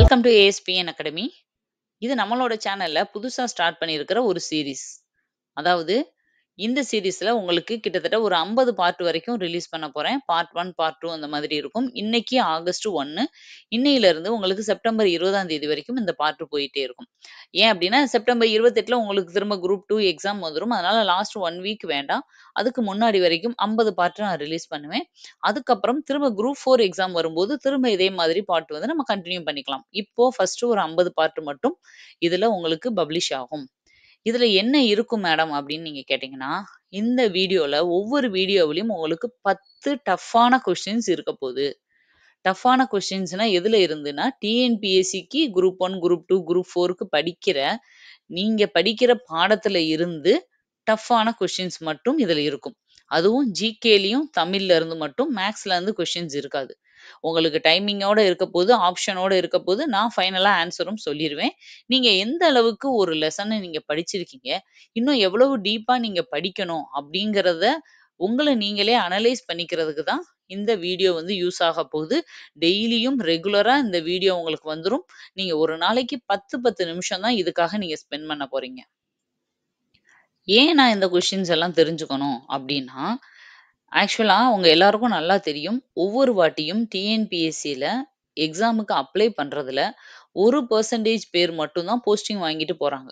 Welcome to ASPN academy. இது நம்மளோட சேனல்ல புதுசா ஸ்டார்ட் பண்ணியிருக்கிற ஒரு சீரிஸ். அதாவது இந்த சீரிஸ்ல உங்களுக்கு கிட்டத்தட்ட ஒரு 50 பார்ட் வரைக்கும் ரிலீஸ் பண்ண போறேன். பார்ட் 1, பார்ட் 2 அந்த மாதிரி இருக்கும். இன்னைக்கு ஆகஸ்ட் 1 இன்னையிலிருந்து உங்களுக்கு செப்டம்பர் 20ஆம் தேதி வரைக்கும் இந்த பார்ட் போயிட்டே இருக்கும். ஏன் அப்டின்னா, செப்டம்பர் 28ல உங்களுக்கு திரும்ப குரூப் 2 எக்ஸாம் வந்துரும். அதனால லாஸ்ட் 1 வீக் வேண்டாம். அதுக்கு முன்னாடி வரைக்கும் 50 பார்ட் நான் ரிலீஸ் பண்ணுவேன். அதுக்கப்புறம் திரும்ப குரூப் 4 எக்ஸாம் வரும்போது திரும்ப இதே மாதிரி பார்ட் வந்து நம்ம கன்டின்யூ பண்ணிக்கலாம். இப்போ ஃபர்ஸ்ட் ஒரு 50 பார்ட் மட்டும் இதுல உங்களுக்கு பப்ளிஷ் ஆகும். இதுல என்ன இருக்கும் மேடம் அப்படின்னு நீங்க கேட்டீங்கன்னா, இந்த வீடியோல ஒவ்வொரு வீடியோவிலயும் உங்களுக்கு 10 டஃப்பான கொஸ்டின்ஸ் இருக்க போது. டஃப்பான கொஸ்டின்ஸ்னா எதுல இருந்துன்னா, டிஎன்பிஎஸ்சிக்கு குரூப் 1, குரூப் 2, குரூப் 4க்கு படிக்கிற நீங்க படிக்கிற பாடத்துல இருந்து டஃப்பான கொஸ்டின்ஸ் மட்டும் இதுல இருக்கும். அதுவும் ஜிகேலயும் தமிழ்ல இருந்து மட்டும் மேத்ஸ்ல இருந்து கொஸ்டின்ஸ் இருக்காது. உங்களுக்கு டைமிங்கோட இருக்கப்போது, ஆப்ஷனோட இருக்கப்போது, நான் ஃபைனலா ஆன்ஸரும் சொல்லிருவேன். நீங்க எந்த அளவுக்கு ஒரு லெசன நீங்க படிச்சிருக்கீங்க, இன்னும் எவ்வளவு டீப்பா நீங்க படிக்கணும் அப்படிங்கிறத உங்கள நீங்களே அனலைஸ் பண்ணிக்கிறதுக்கு தான் இந்த வீடியோ வந்து யூஸ் ஆகப் போகுது. டெய்லியும் ரெகுலரா இந்த வீடியோ உங்களுக்கு வந்துரும். நீங்க ஒரு நாளைக்கு 10, 10 நிமிஷம் தான் இதுக்காக நீங்க ஸ்பெண்ட் பண்ண போறீங்க. ஏன் நான் இந்த கொஸ்டின்ஸ் எல்லாம் தெரிஞ்சுக்கணும் அப்டின்னா, ஆக்சுவலா உங்க எல்லாருக்கும் நல்லா தெரியும். ஒவ்வொரு வாட்டியும் டிஎன்பிஎஸ்சில எக்ஸாமுக்கு அப்ளை பண்றதுல 1% பேர் மட்டும் தான் போஸ்டிங் வாங்கிட்டு போறாங்க.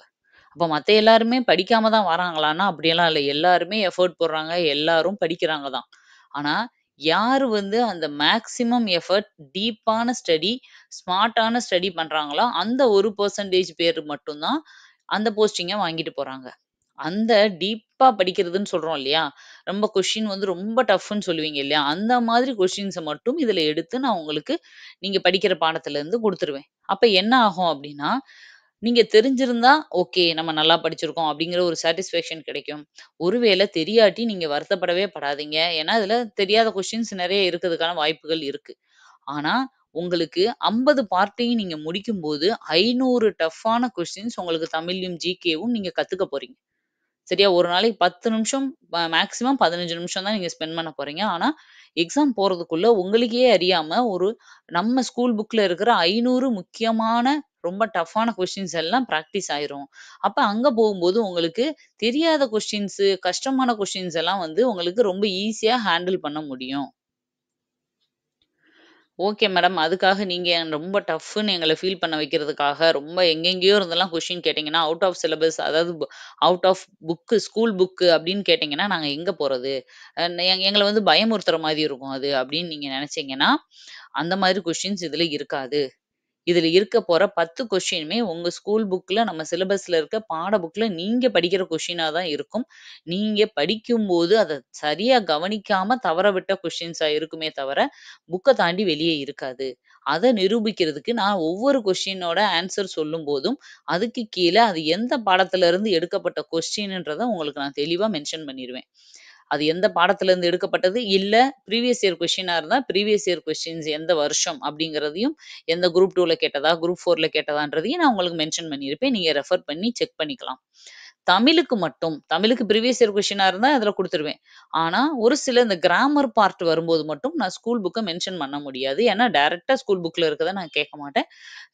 அப்ப மத்த எல்லாருமே படிக்காம தான் வராங்களான்னா, அப்படியெல்லாம் இல்ல. எல்லாருமே எஃபோர்ட் போடுறாங்க. எல்லாரும் படிக்கிறாங்க தான். ஆனா, யாரு வந்து அந்த மேக்ஸிமம் எஃபோர்ட், டீப்பான ஸ்டடி, ஸ்மார்ட்டான ஸ்டடி பண்றாங்களோ, அந்த 1% பேர் மட்டும் தான் அந்த போஸ்டிங்க வாங்கிட்டு போறாங்க. அந்த டீப்பா படிக்கிறதுன்னு சொல்றோம் இல்லையா? ரொம்ப கொஸ்டின் வந்து ரொம்ப டஃப்ன்னு சொல்லுவீங்க இல்லையா? அந்த மாதிரி கொஸ்டின்ஸ மட்டும் இதுல எடுத்து நான் உங்களுக்கு நீங்க படிக்கிற பாடத்திலருந்து குடுத்துருவேன். அப்ப என்ன ஆகும் அப்டின்னா, நீங்க தெரிஞ்சிருந்தா ஓகே நம்ம நல்லா படிச்சிருக்கோம் அப்டிங்கிற ஒரு சாட்டிஸ்ஃபேக்ஷன் கிடைக்கும். ஒருவேள தெரியாட்டி நீங்க வருத்தப்படவே படாதீங்க. ஏன்னா, இதுல தெரியாத கொஸ்டின்ஸ் நெறைய இருக்கதுக்கான வாய்ப்புகள் இருக்கு. ஆனா, உங்களுக்கு 50 பார்ட்டையும் நீங்க முடிக்கும்போது 500 டஃப்பான கொஸ்டின்ஸ் உங்களுக்கு தமிழ்லயும், ஜிகேவும் நீங்க கத்துக்க போறீங்க. சரியா? ஒரு நாளைக்கு 10 நிமிஷம் மேக்ஸிமம் 15 நிமிஷம் தான் நீங்க ஸ்பெண்ட் பண்ண போறீங்க. ஆனா, எக்ஸாம் போறதுக்குள்ள உங்களுக்கே அறியாம ஒரு நம்ம ஸ்கூல் புக்ல இருக்கிற 500 முக்கியமான ரொம்ப டஃப்பான கொஸ்டின்ஸ் எல்லாம் பிராக்டிஸ் ஆயிரும். அப்ப அங்க போகும்போது உங்களுக்கு தெரியாத கொஸ்டின்ஸு, கஷ்டமான கொஸ்டின்ஸ் எல்லாம் வந்து உங்களுக்கு ரொம்ப ஈஸியா ஹேண்டில் பண்ண முடியும். Okay madam. அதுக்காக நீங்க ரொம்ப டஃப்ன்னு எங்கள ஃபீல் பண்ண வைக்கிறதுக்காக, ரொம்ப எங்கெங்கேயோ இருந்தெல்லாம் கொஸ்டின் கேட்டீங்கன்னா, அவுட் ஆஃப் சிலபஸ் அதாவது out of book, school book அப்படின்னு கேட்டீங்கன்னா, நாங்க எங்க போறது? எங்கள வந்து பயமுறுத்துற மாரி இருக்கும் அது அப்படின்னு நீங்க நெனச்சீங்கன்னா, அந்த மாதிரி கொஸ்டின்ஸ் இதுல இருக்காது. இதுல இருக்க போற 10 கொஸ்டினுமே உங்க ஸ்கூல் புக்ல நம்ம சிலபஸ்ல இருக்க பாட புக்ல நீங்க படிக்கிற கொஸ்டினா தான் இருக்கும். நீங்க படிக்கும்போது அத சரியா கவனிக்காம தவற விட்ட கொஸ்டின்ஸா இருக்குமே தவிர, புக்க தாண்டி வெளியே இருக்காது. அத நிரூபிக்கிறதுக்கு நான் ஒவ்வொரு கொஸ்டினோட ஆன்ஸர் சொல்லும்போதும், அதுக்கு கீழ அது எந்த பாடத்துல இருந்து எடுக்கப்பட்ட கொஸ்டின்ன்றத உங்களுக்கு நான் தெளிவா மென்ஷன் பண்ணிருவேன். அது எந்த பாடத்திலிருந்து எடுக்கப்பட்டது, இல்ல ப்ரீவியஸ் இயர் கொஸ்டினா இருந்தா, ப்ரீவியஸ் இயர் கொஸ்டின்ஸ் எந்த வருஷம் அப்படிங்கிறதையும், எந்த குரூப் 2ல கேட்டதா, குரூப் 4ல கேட்டதான்றதையும் நான் உங்களுக்கு மென்ஷன் பண்ணியிருப்பேன். நீங்க ரெஃபர் பண்ணி செக் பண்ணிக்கலாம். தமிழுக்கு மட்டும் தமிழுக்கு ப்ரீவியஸ் இயர் கொஸ்டினா இருந்தா அதில குடுத்துருவேன். ஆனா, ஒரு சில இந்த கிராமர் பார்ட் வரும்போது மட்டும் நான் ஸ்கூல் புக்க மென்ஷன் பண்ண முடியாது. ஏன்னா, டைரக்ட்டா ஸ்கூல் புக்ல இருக்கத நான் கேட்க மாட்டேன்.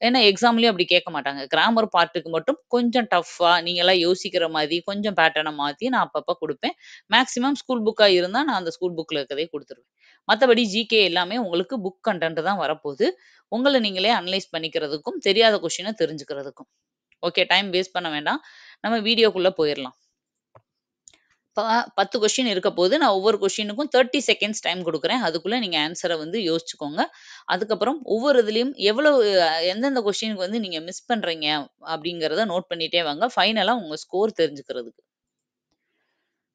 ஏன்னா, எக்ஸாம்லயும் அப்படி கேட்க மாட்டாங்க. கிராமர் பார்ட்டுக்கு மட்டும் கொஞ்சம் டஃப்பா நீங்கலாம் யோசிக்கிற மாரி கொஞ்சம் பேட்டர்ன மாத்தி நான் அப்பப்ப குடுப்பேன். மேக்ஸிமம் ஸ்கூல் புக்கா இருந்தா நான் அந்த ஸ்கூல் புக்ல இருக்கதே குடுத்துருவேன். மத்தபடி ஜிகே எல்லாமே உங்களுக்கு புக் கன்டென்ட் தான் வரப்போது. உங்கள நீங்களே அனலைஸ் பண்ணிக்கிறதுக்கும், தெரியாத கொஸ்டின தெரிஞ்சுக்கிறதுக்கும். ஓகே. டைம் வேஸ்ட் பண்ண வேண்டாம். நம்ம வீடியோக்குள்ள போயிரலாம். இப்ப 10 கொஸ்டின் இருக்கப்போது, நான் ஒவ்வொரு கொஸ்டினுக்கும் 30 செகண்ட்ஸ் டைம் குடுக்குறேன். அதுக்குள்ள நீங்க ஆன்ஸர வந்து யோசிச்சுக்கோங்க. அதுக்கப்புறம் ஒவ்வொரு இதுலயும் எவ்வளவு எந்தெந்த கொஸ்டினுக்கு வந்து நீங்க மிஸ் பண்றீங்க அப்படிங்கிறத நோட் பண்ணிட்டே வாங்க. ஃபைனலா உங்க ஸ்கோர் தெரிஞ்சுக்கிறதுக்கு.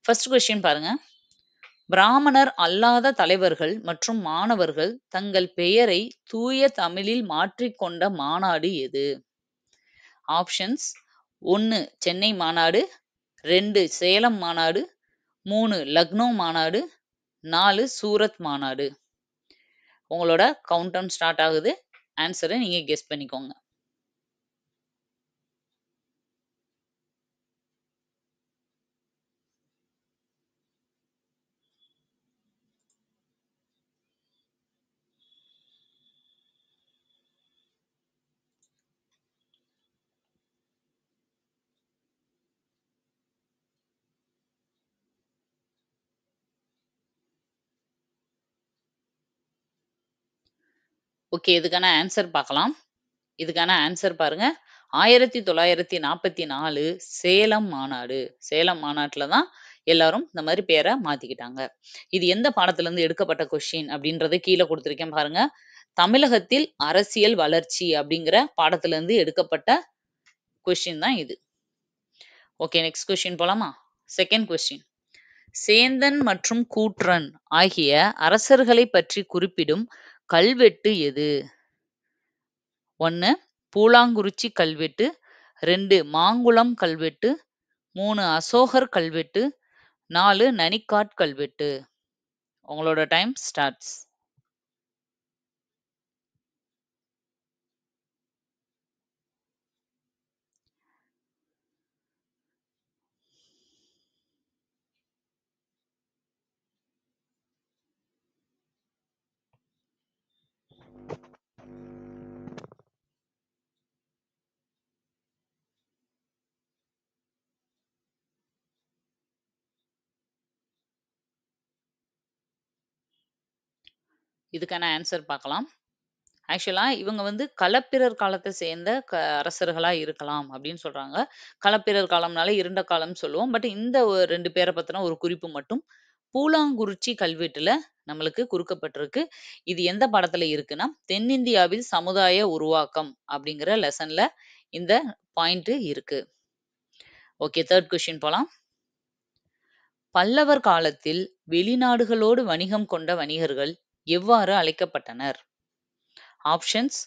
ஃபர்ஸ்ட் கொஸ்டின் பாருங்க. பிராமணர் அல்லாத தலைவர்கள் மற்றும் மாணவர்கள் தங்கள் பெயரை தூய தமிழில் மாற்றிக்கொண்ட மாநாடு எது? ஆப்ஷன்ஸ் 1 சென்னை மாநாடு, 2 சேலம் மாநாடு, 3 லக்னோ மாநாடு, 4 சூரத் மாநாடு. உங்களோட கவுண்ட் டவுன் ஸ்டார்ட் ஆகுது. ஆன்ஸர நீங்க கெஸ் பண்ணிக்கோங்க. ஓகே. இதுக்கான ஆன்சர் பார்க்கலாம். இதுக்கான ஆன்சர் பாருங்க. 1944 சேலம் மாநாடு. சேலம் மாநாட்ல தான் எல்லாரும் இந்த மாரி பேர மாத்திக்கிட்டாங்க. இது எந்த பாடத்திலருந்து எடுக்கப்பட்ட கொஸ்டின் அப்படின்றத கீழ குடுத்திருக்கேன் பாருங்க. தமிழகத்தில் அரசியல் வளர்ச்சி அப்படிங்கிற பாடத்திலருந்து எடுக்கப்பட்ட கொஸ்டின் தான் இது. ஓகே, நெக்ஸ்ட் கொஸ்டின் போலாமா? Second question. சேந்தன் மற்றும் கூற்றன் ஆகிய அரசர்களைப் பற்றி குறிப்பிடும் கல்வெட்டு எது? 1 பூலாங்குறிச்சி கல்வெட்டு, 2 மாங்குளம் கல்வெட்டு, 3 அசோகர் கல்வெட்டு, 4 நனிக்காட் கல்வெட்டு. உங்களோட டைம் ஸ்டார்ட்ஸ். இதுக்கான ஆன்சர் பார்க்கலாம். ஆக்சுவலா இவங்க வந்து களப்பிரர் காலத்த சேர்ந்த அரசர்களா இருக்கலாம் அப்படின்னு சொல்றாங்க. களப்பிரர் காலம்னாலே இருண்ட காலம்னு சொல்லுவோம். பட் இந்த 2 பேர பத்தின ஒரு குறிப்பு மட்டும் பூலாங்குறிச்சி கல்வெட்டுல நம்மளுக்கு குறுக்கப்பட்டிருக்கு. இது எந்த பாடத்துல இருக்குன்னா, தென்னிந்தியாவில் சமுதாய உருவாக்கம் அப்படிங்கிற லெசன்ல இந்த பாயிண்ட் இருக்கு. ஓகே, தேர்ட் கொஸ்டின் போலாம். பல்லவர் காலத்தில் வெளிநாடுகளோடு வணிகம் கொண்ட வணிகர்கள் எவ்வாறு அழைக்கப்பட்டனர்? ஆப்ஷன்ஸ்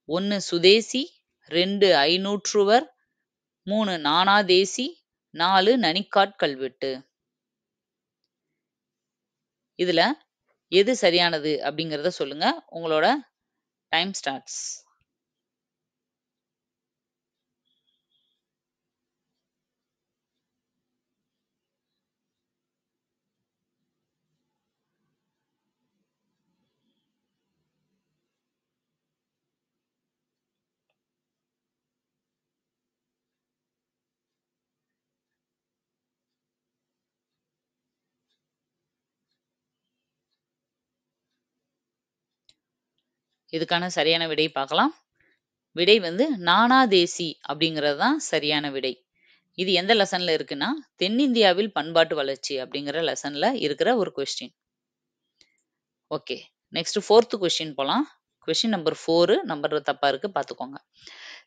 1 சுதேசி, 2 ஐநூற்றுவர், 3 நானாதேசி, 4 நனிக்காட் கல்வெட்டு. இதுல எது சரியானது அப்படிங்கிறத சொல்லுங்க. உங்களோட டைம் ஸ்டார்ட்ஸ். இதுக்கான சரியான விடை பார்க்கலாம். விடை வந்து நானாதேசி அப்படிங்கிறது தான் சரியான விடை. இது எந்த லெசன்ல இருக்குன்னா, தென்னிந்தியாவில் பண்பாட்டு வளர்ச்சி அப்படிங்கிற லெசன்ல இருக்கிற ஒரு question. Okay, next fourth question போலாம். கொஸ்டின் நம்பர் 4 நம்பர் தப்பா இருக்கு பார்த்துக்கோங்க.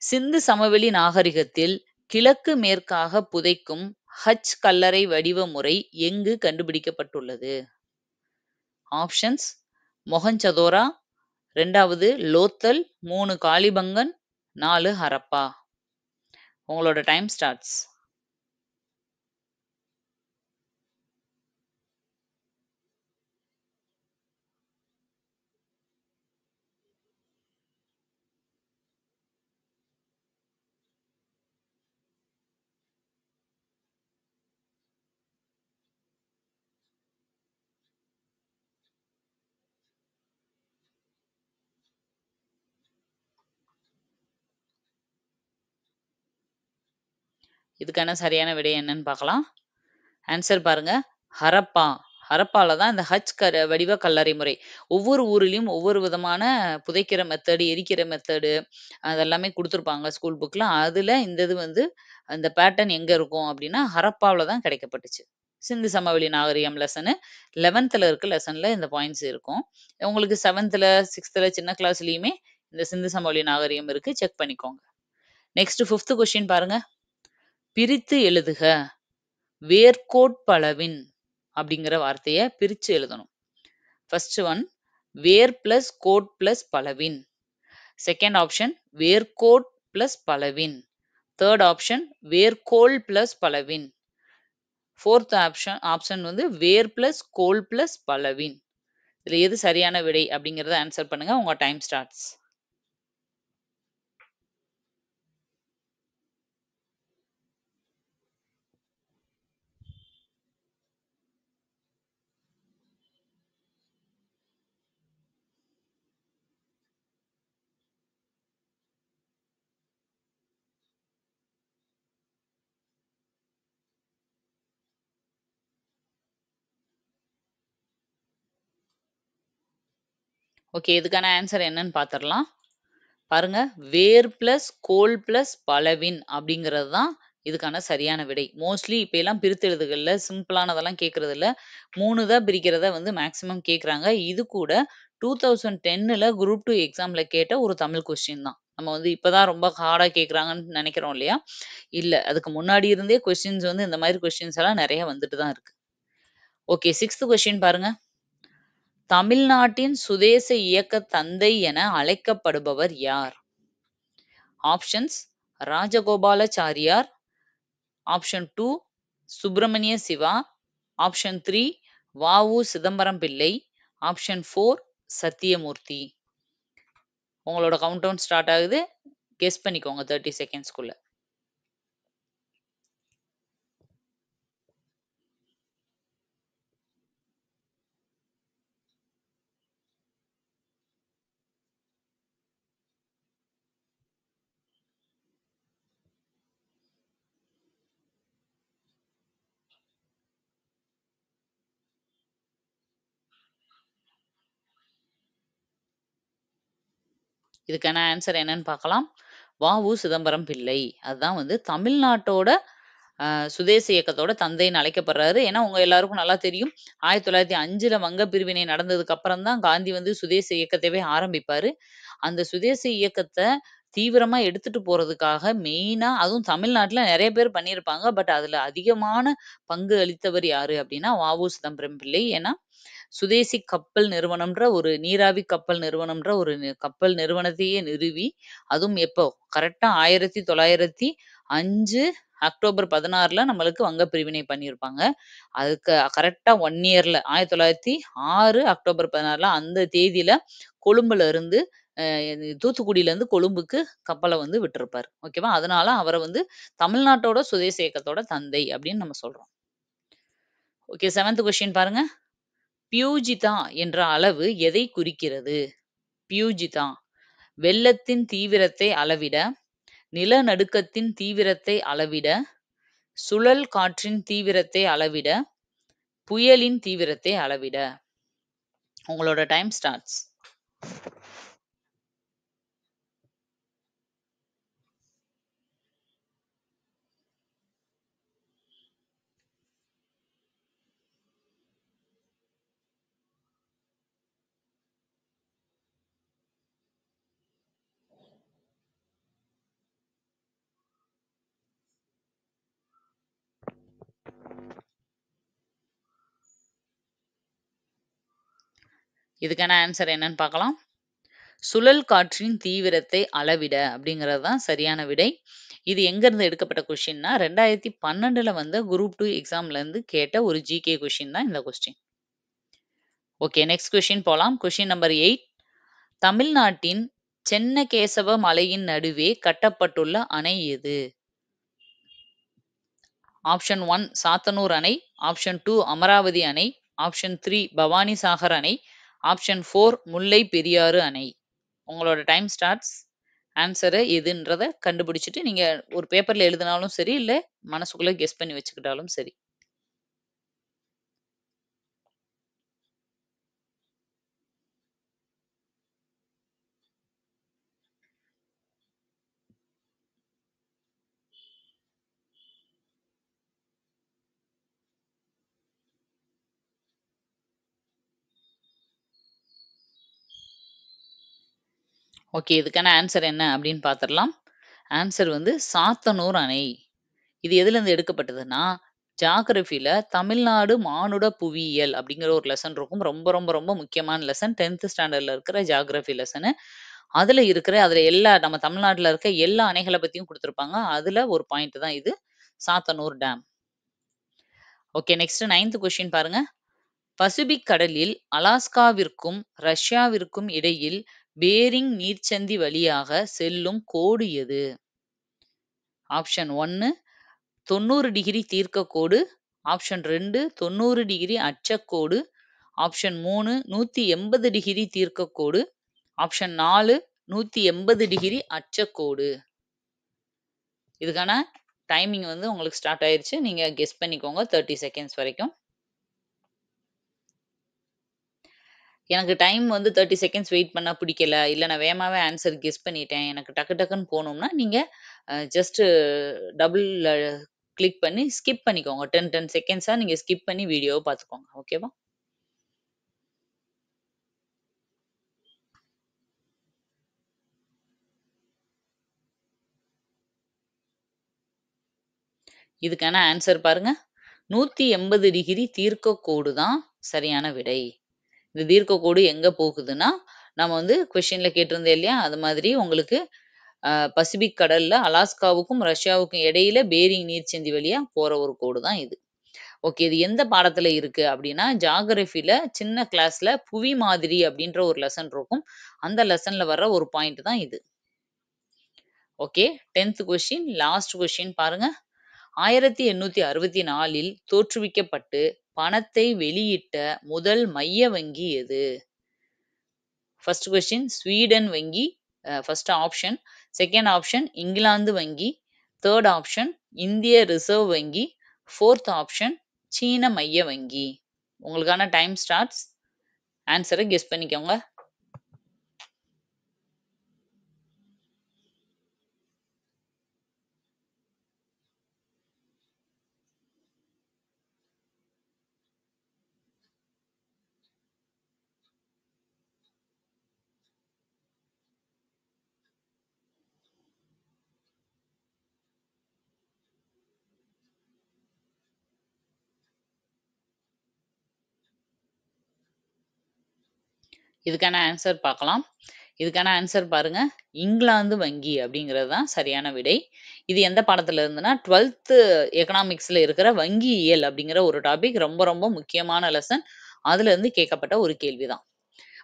சிந்து சமவெளி நாகரிகத்தில் கிழக்கு மேற்காக புதைக்கும் ஹட்ச் கல்லறை வடிவ முறை எங்கு கண்டுபிடிக்கப்பட்டுள்ளது? ஆப்ஷன்ஸ் மொஹஞ்சதோரா, 2வது லோத்தல், 3 காளிபங்கன், 4 ஹரப்பா. உங்களோட டைம் ஸ்டார்ட்ஸ். இதுக்கான சரியான விடை என்னன்னு பார்க்கலாம். ஆன்சர் பாருங்க. ஹரப்பா. ஹரப்பால தான் இந்த ஹட்ச் வடிவ கல்லறை முறை. ஒவ்வொரு ஊரிலயும் ஒவ்வொரு விதமான புதைக்கிற மெத்தடு, எரிக்கிற மெத்தடு அதெல்லாமே குடுத்துருப்பாங்க ஸ்கூல் புக்ல. அதுல இந்த இது வந்து அந்த பேட்டர்ன் எங்க இருக்கும் அப்டின்னா, ஹரப்பாவுல தான் கிடைக்கப்பட்டுச்சு. சிந்து சமவெளி நாகரிகம் லெசனு 11ல இருக்க லெசன்ல இந்த பாயிண்ட்ஸ் இருக்கும். உங்களுக்கு 7த்ல, 6த்ல சின்ன கிளாஸ்லயுமே இந்த சிந்து சமவெளி நாகரிகம் இருக்கு. செக் பண்ணிக்கோங்க. நெக்ஸ்ட் 5த் கொஸ்டின் பாருங்க. பிரித்து எழுதுக. வேர்க்கோட்பளவின் அப்படிங்கிற வார்த்தைய பிரிச்சு எழுதணும். ஃபர்ஸ்ட் ஒன் வேர் பிளஸ் கோட் பிளஸ் பலவின். செகண்ட் ஆப்ஷன் வேர்க்கோட் பிளஸ் பலவின். தேர்ட் ஆப்ஷன் வேர்க்கோல் பிளஸ் பலவின். ஃபோர்த் ஆப்ஷன் வந்து வேர் பிளஸ் கோல் பிளஸ் பலவின். இதுல எது சரியான விடை அப்படிங்கறத ஆன்சர் பண்ணுங்க. உங்க டைம் ஸ்டார்ட்ஸ். ஓகே. இதுக்கான ஆன்சர் என்னன்னு பார்த்துரலாம். பாருங்க. வேர் பிளஸ் கோல் பிளஸ் பலவின் அப்படிங்கிறது தான் இதுக்கான சரியான விடை. மோஸ்ட்லி இப்ப எல்லாம் பிரித்தெழுதுகள்ல சிம்பிளானதெல்லாம் கேட்கறதில்ல. 3 தான் பிரிக்கிறத வந்து மேக்ஸிமம் கேட்கறாங்க. இது கூட 2010ல குரூப் 2 எக்ஸாம்ல கேட்ட ஒரு தமிழ் கொஸ்டின் தான். நம்ம வந்து இப்ப தான் ரொம்ப ஹார்டா கேட்கறாங்கன்னு நெனைக்கிறோம் இல்லையா? இல்ல. அதுக்கு முன்னாடி இருந்தே கொஸ்டின்ஸ் வந்து இந்த மாரி கொஸ்டின்ஸ் எல்லாம் நெறைய வந்துட்டு தான் இருக்கு. ஓகே. 6த் கொஸ்டின் பாருங்க. தமிழ்நாட்டின் சுதேச இயக்க தந்தை என அழைக்கப்படுபவர் யார்? Options Rajagopalachari, option 2 Subramaniya Siva, option 3 V O. Chidambaram Pillai, option 4 Sathyamoorthy. உங்களோட கவுண்ட் டவுன் ஸ்டார்ட் ஆகுது. கெஸ் பண்ணிக்கோங்க 30 செகண்ட்ஸ்க்குள்ள. இதுக்கான ஆன்சர் என்னன்னு பார்க்கலாம். வ.உ. சிதம்பரம் பிள்ளை. அதுதான் வந்து தமிழ்நாட்டோட சுதேச இயக்கத்தோட தந்தைன்னு அழைக்கப்படுறாரு. ஏன்னா, உங்க எல்லாருக்கும் நல்லா தெரியும். 1905ல வங்க பிரிவினை நடந்ததுக்கு அப்புறம் தான் காந்தி வந்து சுதேச இயக்கத்தவே ஆரம்பிப்பாரு. அந்த சுதேச இயக்கத்த தீவிரமா எடுத்துட்டு போறதுக்காக மெயினா அதுவும் தமிழ்நாட்டுல நெறைய பேர் பண்ணியிருப்பாங்க. பட் அதுல அதிகமான பங்கு அளித்தவர் யாரு அப்டின்னா, வ.உ. சிதம்பரம் பிள்ளை. ஏன்னா, சுதேசி கப்பல் நிறுவனம்ன்ற ஒரு நீராவி கப்பல் நிறுவனம்ன்ற ஒரு கப்பல் நிறுவனத்தையே நிறுவி, அதுவும் எப்போ? கரெக்ட்டா 1905 அக்டோபர் 16ல நம்மளுக்கு வங்க பிரிவினை பண்ணியிருப்பாங்க. அதுக்கு கரெக்ட்டா 1 இயர்ல 1906 அக்டோபர் 16ல அந்த தேதியில கொழும்புல இருந்து தூத்துக்குடியிலருந்து கொழும்புக்கு கப்பல வந்து விட்டிருப்பாரு. ஓகேவா? அதனால அவர வந்து தமிழ்நாட்டோட சுதேச இயக்கத்தோட தந்தை அப்படின்னு நம்ம சொல்றோம். ஓகே 7த் கொஸ்டின் பாருங்க. பியூஜிதா என்ற அளவு எதை குறிக்கிறது? பியூஜிதா வெள்ளத்தின் தீவிரத்தை அளவிட, நிலநடுக்கத்தின் தீவிரத்தை அளவிட, சுழல் காற்றின் தீவிரத்தை அளவிட, புயலின் தீவிரத்தை அளவிட. உங்களோட டைம் ஸ்டார்ட்ஸ். இதுக்கான ஆன்சர் என்னன்னு பார்க்கலாம். சுழல் காற்றின் தீவிரத்தை அளவிட அப்படிங்கிறது தான் சரியான விடை. இது எங்கேருந்து எடுக்கப்பட்ட கொஸ்டின்னா 2012ல வந்த குரூப் 2 எக்ஸாம்ல இருந்து கேட்ட ஒரு ஜிகே கொஸ்டின் தான் இந்த கொஸ்டின். ஓகே நெக்ஸ்ட் கொஸ்டின் போலாம். Question number 8. தமிழ்நாட்டின் சென்னகேசவ மலையின் நடுவே கட்டப்பட்டுள்ள அணை எது? ஆப்ஷன் 1 சாத்தனூர் அணை, ஆப்ஷன் 2 அமராவதி அணை, ஆப்ஷன் 3 பவானிசாகர் அணை, ஆப்ஷன் 4 முல்லை பெரியாறு அணை. உங்களோட டைம் ஸ்டார்ட்ஸ். ஆன்சர எதுன்றத கண்டுபிடிச்சுட்டு நீங்க ஒரு பேப்பர்ல எழுதினாலும் சரி, இல்ல மனசுக்குள்ள கெஸ் பண்ணி வச்சுக்கிட்டாலும் சரி. ஓகே. இதுக்கான ஆன்சர் என்ன அப்படின்னு பார்த்துடலாம். ஆன்சர் வந்து சாத்தனூர் அணை. இது எதுலேருந்து எடுக்கப்பட்டதுன்னா, ஜியோகிராஃபில தமிழ்நாடு மானுட புவியியல் அப்படிங்கிற ஒரு லெசன் இருக்கும். ரொம்ப ரொம்ப ரொம்ப முக்கியமான லெசன். 10th ஸ்டாண்டர்ட்ல இருக்கிற ஜியோகிராஃபி லெசனு. அதுல எல்லா நம்ம தமிழ்நாட்டுல இருக்க எல்லா அணைகள பத்தியும் குடுத்திருப்பாங்க. அதுல ஒரு பாயிண்ட் தான் இது. Sathanur dam. Okay next 9th question பாருங்க. பசிபிக் கடலில் அலாஸ்காவிற்கும் ரஷ்யாவிற்கும் இடையில் பேரிங் நீர்ச்சந்தி வழியாக செல்லும் கோடு எது? ஆப்ஷன் 1 90° தீர்க்கக்கோடு, ஆப்ஷன் 2 90° அச்சக்கோடு, ஆப்ஷன் 3 180° தீர்க்கக்கோடு, ஆப்ஷன் 4 180° அச்சக்கோடு. இதுக்கான டைமிங் வந்து உங்களுக்கு ஸ்டார்ட் ஆயிருச்சு. நீங்க கெஸ் பண்ணிக்கோங்க 30 செகண்ட்ஸ் வரைக்கும். எனக்கு டைம் வந்து 30 செகண்ட்ஸ் வெயிட் பண்ணா பிடிக்கல. இல்ல நான் வேகமாவே ஆன்ஸர் கெஸ் பண்ணிட்டேன். எனக்கு டக்கு டக்குன்னு போணும்னா, நீங்க ஜஸ்ட் டபுள் கிளிக் பண்ணி ஸ்கிப் பண்ணிக்கோங்க. 10 செகண்ட்ஸா நீங்க ஸ்கிப் பண்ணி வீடியோவ பார்த்துக்கோங்க. ஓகேவா? இதுக்கான ஆன்ஸர் பாருங்க. 180 டிகிரி தீர்க்கக்கோடு தான் சரியான விடை. இந்த தீர்க்கக்கோடு எங்க போகுதுன்னா, நம்ம வந்து கொஸ்டின்ல கேட்டிருந்தேன் இல்லையா? அது மாதிரி உங்களுக்கு பசிபிக் கடல்ல அலாஸ்காவுக்கும், ரஷ்யாவுக்கும் இடையில பேரிங் நீர்ச்சந்தி வழியா போற ஒரு கோடு தான் இது. ஓகே. இது எந்த பாடத்துல இருக்கு அப்டின்னா, ஜியோகிராஃபில சின்ன கிளாஸ்ல புவி மாதிரி அப்டின்ற ஒரு லெசன் இருக்கும். அந்த லெசன்ல வர்ற ஒரு பாயிண்ட் தான் இது. ஓகே. 10த் கொஸ்டின், லாஸ்ட் கொஸ்டின் பாருங்க. 1864ல் தோற்றுவிக்கப்பட்டு பணத்தை வெளியிட்ட முதல் மைய வங்கி எது? ஃபர்ஸ்ட் கொஸ்டின் ஸ்வீடன் வங்கி, first option. Second option England வங்கி. தேர்ட் ஆப்ஷன் இந்திய ரிசர்வ் வங்கி. ஃபோர்த் ஆப்ஷன் சீன மைய வங்கி. உங்களுக்கான டைம் ஸ்டார்ட்ஸ். ஆன்ஸர கெஸ் பண்ணிக்கோங்க. இதுக்கான ஆன்ஸர் பார்க்கலாம். இதுக்கான ஆன்ஸர் பாருங்க. இங்கிலாந்து வங்கி அப்படிங்கிறது தான் சரியான விடை. இது எந்த பாடத்துல இருந்துன்னா, 12த் எக்கனாமிக்ஸ்ல இருக்கிற வங்கியியல் அப்படிங்கிற ஒரு டாபிக் ரொம்ப ரொம்ப முக்கியமான லெசன். அதுல இருந்து கேட்கப்பட்ட ஒரு கேள்வி தான்.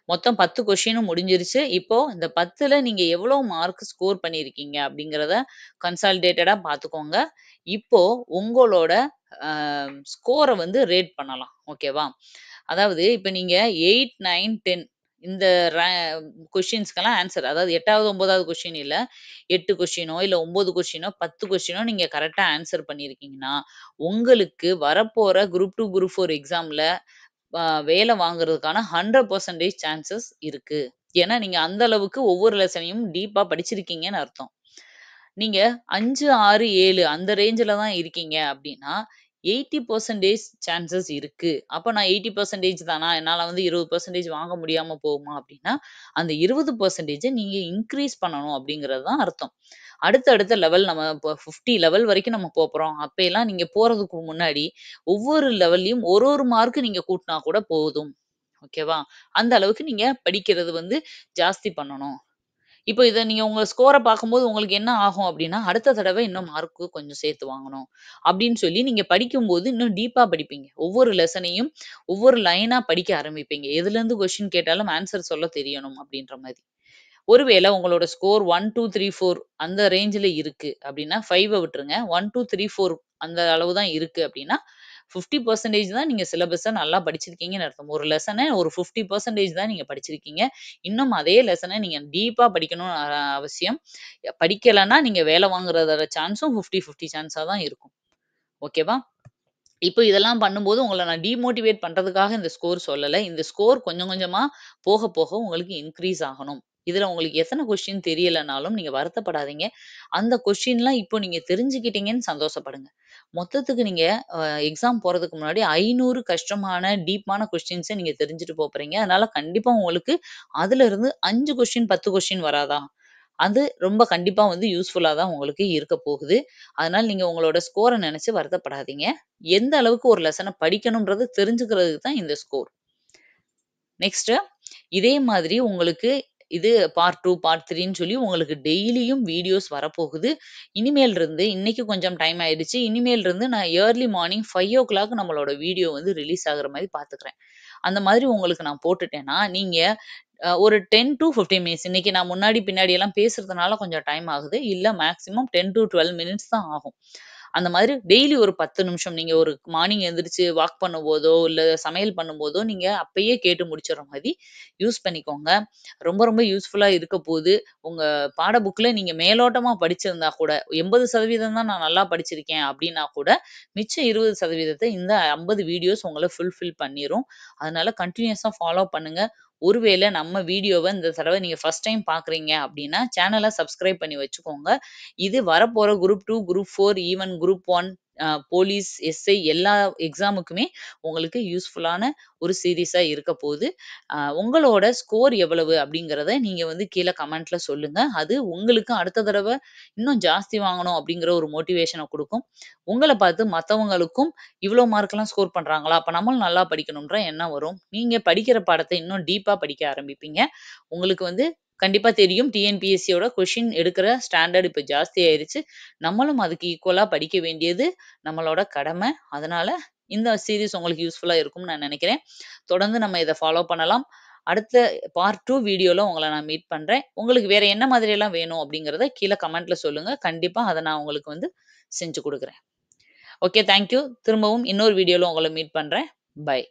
மொத்தம் 10 கொஸ்டினும் முடிஞ்சிருச்சு. இப்போ இந்த 10ல நீங்க எவ்வளோ மார்க் ஸ்கோர் பண்ணியிருக்கீங்க அப்படிங்கிறத கன்சாலிடேட்டடா பார்த்துக்கோங்க. இப்போ உங்களோட அ ஸ்கோர வந்து ரேட் பண்ணலாம். ஓகேவா? அதாவது இப்ப நீங்க 8, 9, 10 இந்த கொஸ்டின்ஸ்க்கெல்லாம் ஆன்ஸர் அதாவது 8வது, 9வது கொஸ்டின் இல்ல. 8 கொஸ்டினோ, இல்ல 9 கொஸ்டினோ, 10 கொஸ்டினோ நீங்க கரெக்ட்டா ஆன்ஸர் பண்ணியிருக்கீங்கன்னா, உங்களுக்கு வரப்போற குரூப் 2, குரூப் 4 எக்ஸாம்ல வேலை வாங்குறதுக்கான 100% சான்சஸ் இருக்கு. ஏன்னா, நீங்க அந்த அளவுக்கு ஒவ்வொரு லெசனையும் டீப்பா படிச்சிருக்கீங்கன்னு அர்த்தம். நீங்க 5, 6, 7 அந்த ரேஞ்சுல தான் இருக்கீங்க அப்டின்னா, 80% சான்சஸ் இருக்கு. அப்ப நான் 80% தானா? என்னால வந்து 20% வாங்க முடியாம போகுமா? அப்டின்னா, அந்த 20% நீங்க இன்கிரீஸ் பண்ணணும் அப்டிங்கிறது தான் அர்த்தம். அடுத்த அடுத்த லெவல் நம்ம இப்போ 50 லெவல் வரைக்கும் நம்ம போப்போறோம். அப்பயெல்லாம் நீங்க போறதுக்கு முன்னாடி, ஒவ்வொரு லெவல்லயும் ஒரு ஒரு மார்க் நீங்க கூட்டுனா கூட போதும். ஓகேவா? அந்த அளவுக்கு நீங்க படிக்கிறது வந்து ஜாஸ்தி பண்ணணும். இப்போ இத நீங்க உங்க ஸ்கோர பார்க்கும்போது உங்களுக்கு என்ன ஆகும் அப்டின்னா, அடுத்த தடவ இன்னும் மார்க் கொஞ்சம் சேர்த்து வாங்கணும். அப்டின்னு சொல்லி நீங்க படிக்கும்போது இன்னும் டீப்பா படிப்பீங்க. ஒவ்வொரு லெசனையும் ஒவ்வொரு லைனா படிக்க ஆரம்பிப்பீங்க. எதுலருந்து கொஸ்டின் கேட்டாலும் ஆன்ஸர் சொல்ல தெரியணும் அப்டின்ற மாரி. ஒருவேள உங்களோட ஸ்கோர் 1, 2, 3, 4 அந்த ரேஞ்சுல இருக்கு அப்டின்னா 5 விட்டுருங்க. 1, 2, 3, 4 அந்த அளவு தான் இருக்கு அப்டின்னா, 50% தான் நீங்க சிலபஸ நல்லா படிச்சிருக்கீங்கன்னு அர்த்தம். ஒரு லெசன ஒரு 50% தான் நீங்க படிச்சிருக்கீங்க. இன்னும் அதே லெசன நீங்க டீப்பா படிக்கணும்னு அவசியம். படிக்கலன்னா நீங்க வேல வாங்குறதோட சான்ஸும் 50, 50 சான்ஸா தான் இருக்கும். ஓகேவா? இப்போ இதெல்லாம் பண்ணும்போது உங்கள நான் டிமோட்டிவேட் பண்றதுக்காக இந்த ஸ்கோர் சொல்லல. இந்த ஸ்கோர் கொஞ்சம் கொஞ்சமா போக போக உங்களுக்கு இன்கிரீஸ் ஆகணும். இதுல உங்களுக்கு எத்தன கொஸ்டின் தெரியலனாலும் நீங்க வருத்தப்படாதீங்க. அந்த கொஸ்டின்லாம் இப்போ நீங்க தெரிஞ்சுக்கிட்டீங்கன்னு சந்தோஷப்படுங்க. மொத்தத்துக்கு நீங்க அ எக்ஸாம் போறதுக்கு முன்னாடி 500 கஷ்டமான, டீப்பான கொஸ்டின்ஸ நீங்க தெரிஞ்சுட்டு போப்போறீங்க. அதனால கண்டிப்பா உங்களுக்கு அதுலருந்து 5 கொஸ்டின், 10 கொஸ்டின் வராதா? அது ரொம்ப கண்டிப்பா வந்து யூஸ்ஃபுல்லா தான் உங்களுக்கு இருக்க போகுது. அதனால நீங்க உங்களோட ஸ்கோர நெனச்சு வருத்தப்படாதீங்க. எந்த அளவுக்கு ஒரு லெசன படிக்கணும்ன்றத தெரிஞ்சுக்கிறதுக்கு தான் இந்த ஸ்கோர். நெக்ஸ்ட்டு இதே மாதிரி உங்களுக்கு இது பார்ட் 2, பார்ட் 3ன்னு சொல்லி உங்களுக்கு டெய்லியும் வீடியோஸ் வரப்போகுது. இனிமேல் இருந்து இன்னைக்கு கொஞ்சம் டைம் ஆயிடுச்சு. இனிமேல் இருந்து நான் ஏர்லி மார்னிங் 5:00 நம்மளோட வீடியோ வந்து ரிலீஸ் ஆகுற மாரி பார்த்துக்கிறேன். அந்த மாதிரி உங்களுக்கு நான் போட்டுட்டேன்னா, நீங்க ஒரு 10 டூ 15 மினிட்ஸ் இன்னைக்கு நான் முன்னாடி, பின்னாடி எல்லாம் பேசுறதுனால கொஞ்சம் டைம் ஆகுது. இல்ல மேக்ஸிமம் 10 டூ 12 மினிட்ஸ் தான் ஆகும். அந்த மாதிரி டெய்லி ஒரு 10 நிமிஷம் நீங்க ஒரு மார்னிங் எந்திரிச்சு வாக் பண்ணும்போதோ, இல்ல சமையல் பண்ணும்போதோ, நீங்க அப்பயே கேட்டு முடிச்சுடுற மாரி யூஸ் பண்ணிக்கோங்க. ரொம்ப ரொம்ப யூஸ்ஃபுல்லா இருக்க போது. உங்க பாட புக்ல நீங்க மேலோட்டமா படிச்சிருந்தா கூட, 80% தான் நான் நல்லா படிச்சிருக்கேன் அப்டின்னா கூட, மிச்சம் 20% இந்த 50 வீடியோஸ் உங்கள ஃபுல்ஃபில் பண்ணிரும். அதனால கன்டினியூஸா ஃபாலோ பண்ணுங்க. ஒருவேளை நம்ம வீடியோவ இந்த தடவ நீங்க ஃபர்ஸ்ட் டைம் பார்க்குறீங்க அப்படின்னா, சேனல சப்ஸ்கிரைப் பண்ணி வச்சுக்கோங்க. இது வரப்போற group 2, group 4 even group 1 police, SI எல்லா எக்ஸாமுக்குமே உங்களுக்கு யூஸ்ஃபுல்லான ஒரு சீரிஸா இருக்க போது. உங்களோட ஸ்கோர் எவ்வளவு அப்படிங்கிறத நீங்க வந்து கீழ கமெண்ட்ல சொல்லுங்க. அது உங்களுக்கு அடுத்த தடவ இன்னும் ஜாஸ்தி வாங்கணும் அப்படிங்கிற ஒரு மோட்டிவேஷன குடுக்கும். உங்கள பார்த்து மத்தவங்களுக்கும் இவ்ளோ மார்க்லாம் ஸ்கோர் பண்றாங்களா? அப்ப நம்மளும் நல்லா படிக்கணும்ன்ற எண்ணம் வரும். நீங்க படிக்கிற பாடத்த இன்னும் டீப்பா படிக்க ஆரம்பிப்பீங்க. உங்களுக்கு வந்து கண்டிப்பா தெரியும். டிஎன்பிஎஸ்சியோட கொஸ்டின் எடுக்கிற ஸ்டாண்டர்ட் இப்ப ஜாஸ்தி ஆயிருச்சு. நம்மளும் அதுக்கு ஈக்குவலா படிக்க வேண்டியது நம்மளோட கடமை. அதனால இந்த சீரிஸ் உங்களுக்கு யூஸ்ஃபுல்லா இருக்கும்னு நான் நெனைக்கிறேன். தொடர்ந்து நம்ம இத ஃபாலோ பண்ணலாம். அடுத்த பார்ட் 2 வீடியோல உங்கள நான் மீட் பண்றேன். உங்களுக்கு வேற என்ன மாதிரியெல்லாம் வேணும் அப்படிங்கிறத கீழ கமெண்ட்ல சொல்லுங்க. கண்டிப்பா அத நான் உங்களுக்கு வந்து செஞ்சு குடுக்குறேன். Okay, thank you. திரும்பவும் இன்னொரு வீடியோல உங்கள மீட் பண்றேன். பை.